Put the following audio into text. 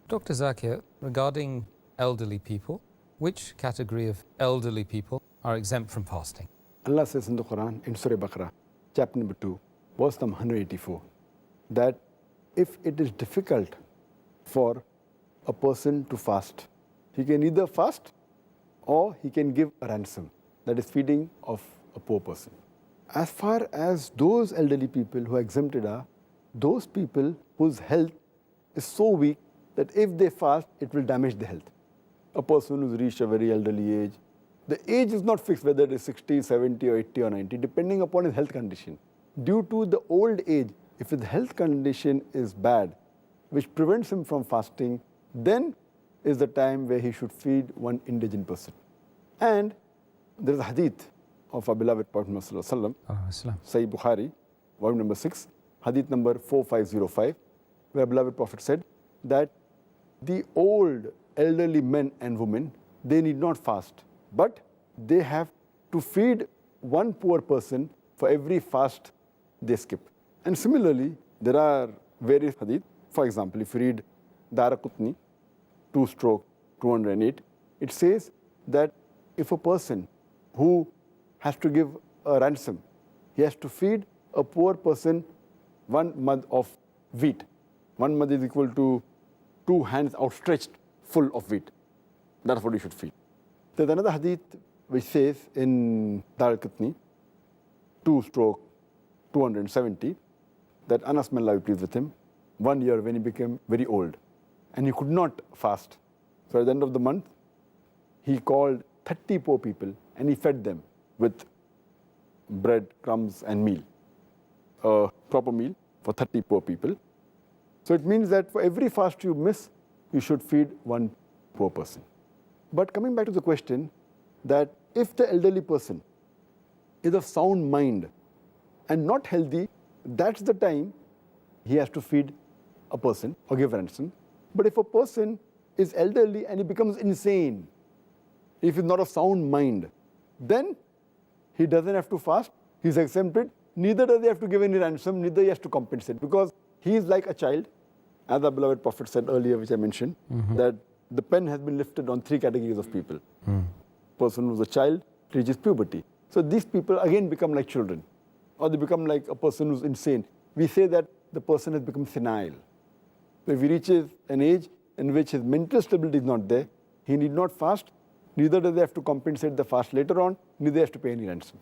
Dr. Zakir, regarding elderly people, which category of elderly people are exempt from fasting? Allah says in the Quran, in Surah Baqarah, chapter number 2, verse number 184, that if it is difficult for a person to fast, he can either fast or he can give a ransom, that is feeding of a poor person. As far as those elderly people who are exempted are, those people whose health is so weak that if they fast, it will damage the health. A person who's reached a very elderly age, the age is not fixed whether it is 60, 70 or 80 or 90, depending upon his health condition. Due to the old age, if his health condition is bad, which prevents him from fasting, then is the time where he should feed one indigent person. And there is a hadith of our beloved Prophet Muhammad Sallallahu Alaihi Wasallam, Sahih Bukhari, volume number 6, hadith number 4505, where beloved Prophet said that the old elderly men and women, they need not fast, but they have to feed one poor person for every fast they skip. And similarly, there are various hadith. For example, if you read Daraqutni, 2/208, it says that if a person who has to give a ransom, he has to feed a poor person 1 month of wheat. 1 month is equal to 2 hands outstretched full of wheat. That's what you should feed. There's another hadith which says in Daraqutni, 2/270, that Anas, may Allah be pleased with him, 1 year when he became very old and he could not fast. So at the end of the month, he called 30 poor people and he fed them with bread, crumbs and meal, a proper meal for 30 poor people. So it means that for every fast you miss, you should feed one poor person. But coming back to the question that if the elderly person is of sound mind and not healthy, that's the time he has to feed a person or give ransom. But if a person is elderly and he becomes insane, if he's not of sound mind, then he doesn't have to fast, he's exempted, neither does he have to give any ransom, neither he has to compensate, because he is like a child, as our beloved Prophet said earlier, which I mentioned, that the pen has been lifted on 3 categories of people. Person who's a child reaches puberty. So these people again become like children, or they become like a person who's insane. We say that the person has become senile. So if he reaches an age in which his mental stability is not there, he need not fast, neither does he have to compensate the fast later on, neither has to pay any ransom.